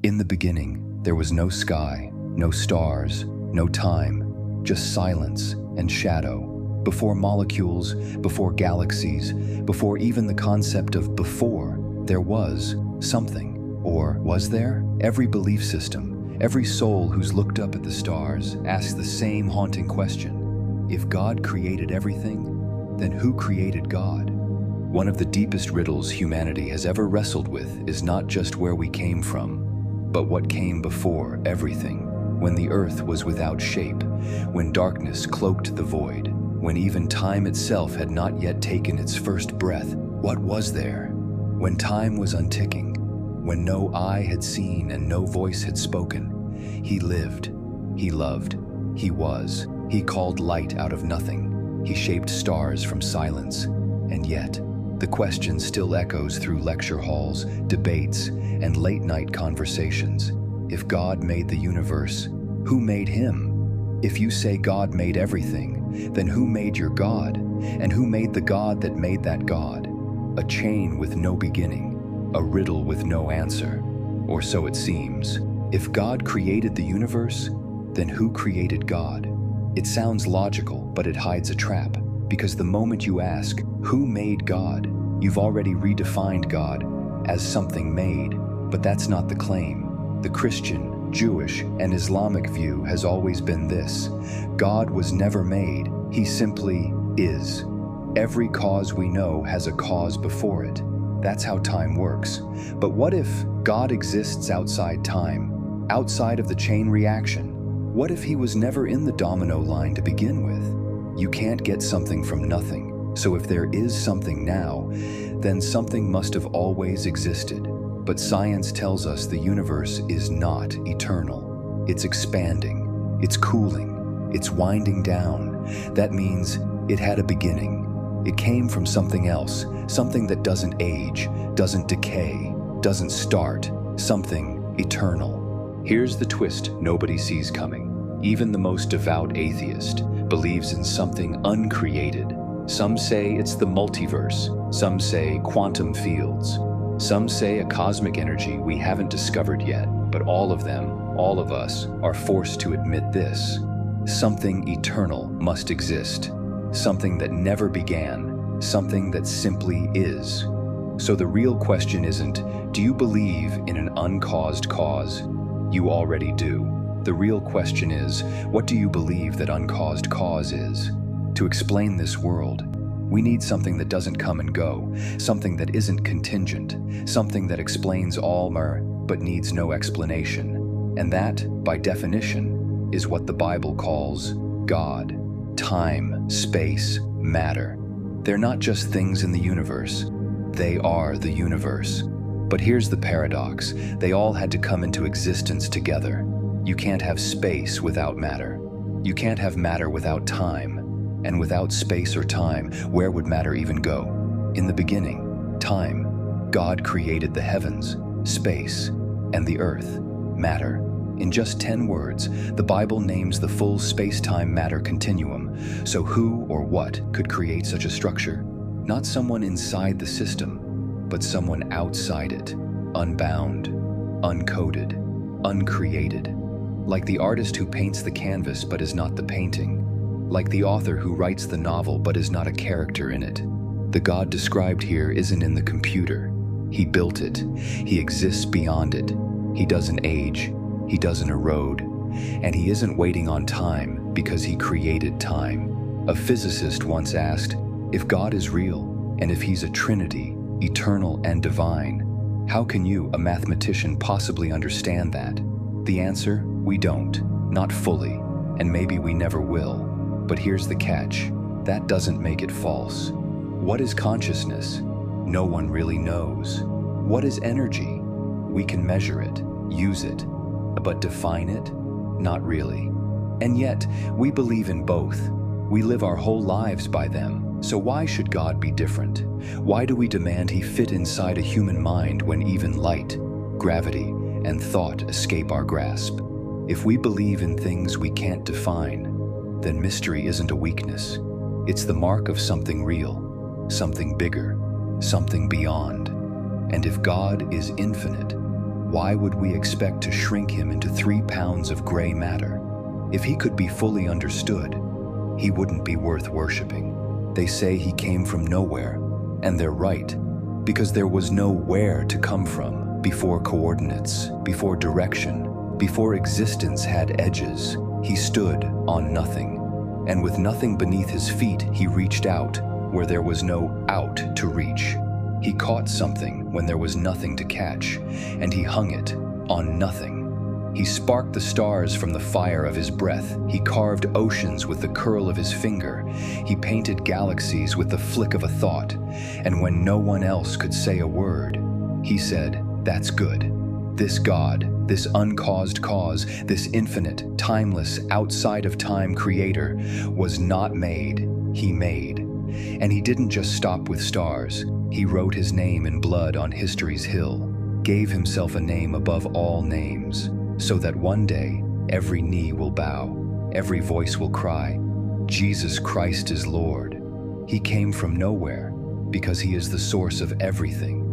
In the beginning, there was no sky, no stars, no time, just silence and shadow. Before molecules, before galaxies, before even the concept of before, there was something. Or was there? Every belief system, every soul who's looked up at the stars asks the same haunting question. If God created everything, then who created God? One of the deepest riddles humanity has ever wrestled with is not just where we came from, but what came before everything. When the earth was without shape, when darkness cloaked the void, when even time itself had not yet taken its first breath, what was there? When time was unticking, when no eye had seen and no voice had spoken, he lived, he loved, he was. He called light out of nothing. He shaped stars from silence. And yet, the question still echoes through lecture halls, debates, and late-night conversations. If God made the universe, who made him? If you say God made everything, then who made your God? And who made the God that made that God? A chain with no beginning, a riddle with no answer, or so it seems. If God created the universe, then who created God? It sounds logical, but it hides a trap, because the moment you ask, who made God, you've already redefined God as something made, but that's not the claim. The Christian, Jewish, and Islamic view has always been this: God was never made, he simply is. Every cause we know has a cause before it. That's how time works. But what if God exists outside time, outside of the chain reaction? What if he was never in the domino line to begin with? You can't get something from nothing. So if there is something now, then something must have always existed. But science tells us the universe is not eternal. It's expanding, it's cooling, it's winding down. That means it had a beginning. It came from something else, something that doesn't age, doesn't decay, doesn't start, something eternal. Here's the twist nobody sees coming. Even the most devout atheist believes in something uncreated. Some say it's the multiverse, some say quantum fields, some say a cosmic energy we haven't discovered yet, but all of them, all of us, are forced to admit this. Something eternal must exist. Something that never began, something that simply is. So the real question isn't, do you believe in an uncaused cause? You already do. The real question is, what do you believe that uncaused cause is? To explain this world, we need something that doesn't come and go, something that isn't contingent, something that explains all but needs no explanation. And that, by definition, is what the Bible calls God. Time, space, matter. They're not just things in the universe. They are the universe. But here's the paradox. They all had to come into existence together. You can't have space without matter. You can't have matter without time. And without space or time, where would matter even go? In the beginning, time, God created the heavens, space, and the earth, matter. In just 10 words, the Bible names the full space-time matter continuum. So who or what could create such a structure? Not someone inside the system, but someone outside it, unbound, uncoded, uncreated. Like the artist who paints the canvas but is not the painting. Like the author who writes the novel but is not a character in it. The God described here isn't in the computer. He built it. He exists beyond it. He doesn't age. He doesn't erode. And he isn't waiting on time because he created time. A physicist once asked, if God is real, and if he's a trinity, eternal and divine, how can you, a mathematician, possibly understand that? The answer, we don't. Not fully. And maybe we never will. But here's the catch. That doesn't make it false. What is consciousness? No one really knows. What is energy? We can measure it, use it, but define it? Not really. And yet, we believe in both. We live our whole lives by them. So why should God be different? Why do we demand he fit inside a human mind when even light, gravity, and thought escape our grasp? If we believe in things we can't define, then mystery isn't a weakness. It's the mark of something real, something bigger, something beyond. And if God is infinite, why would we expect to shrink him into 3 pounds of gray matter? If he could be fully understood, he wouldn't be worth worshiping. They say he came from nowhere, and they're right, because there was no where to come from before coordinates, before direction, before existence had edges. He stood on nothing, and with nothing beneath his feet, he reached out where there was no out to reach. He caught something when there was nothing to catch, and he hung it on nothing. He sparked the stars from the fire of his breath. He carved oceans with the curl of his finger. He painted galaxies with the flick of a thought. And when no one else could say a word, he said, "That's good." This God, this uncaused cause, this infinite, timeless, outside of time creator was not made, he made. And he didn't just stop with stars. He wrote his name in blood on history's hill, gave himself a name above all names, so that one day every knee will bow, every voice will cry, Jesus Christ is Lord. He came from nowhere because he is the source of everything.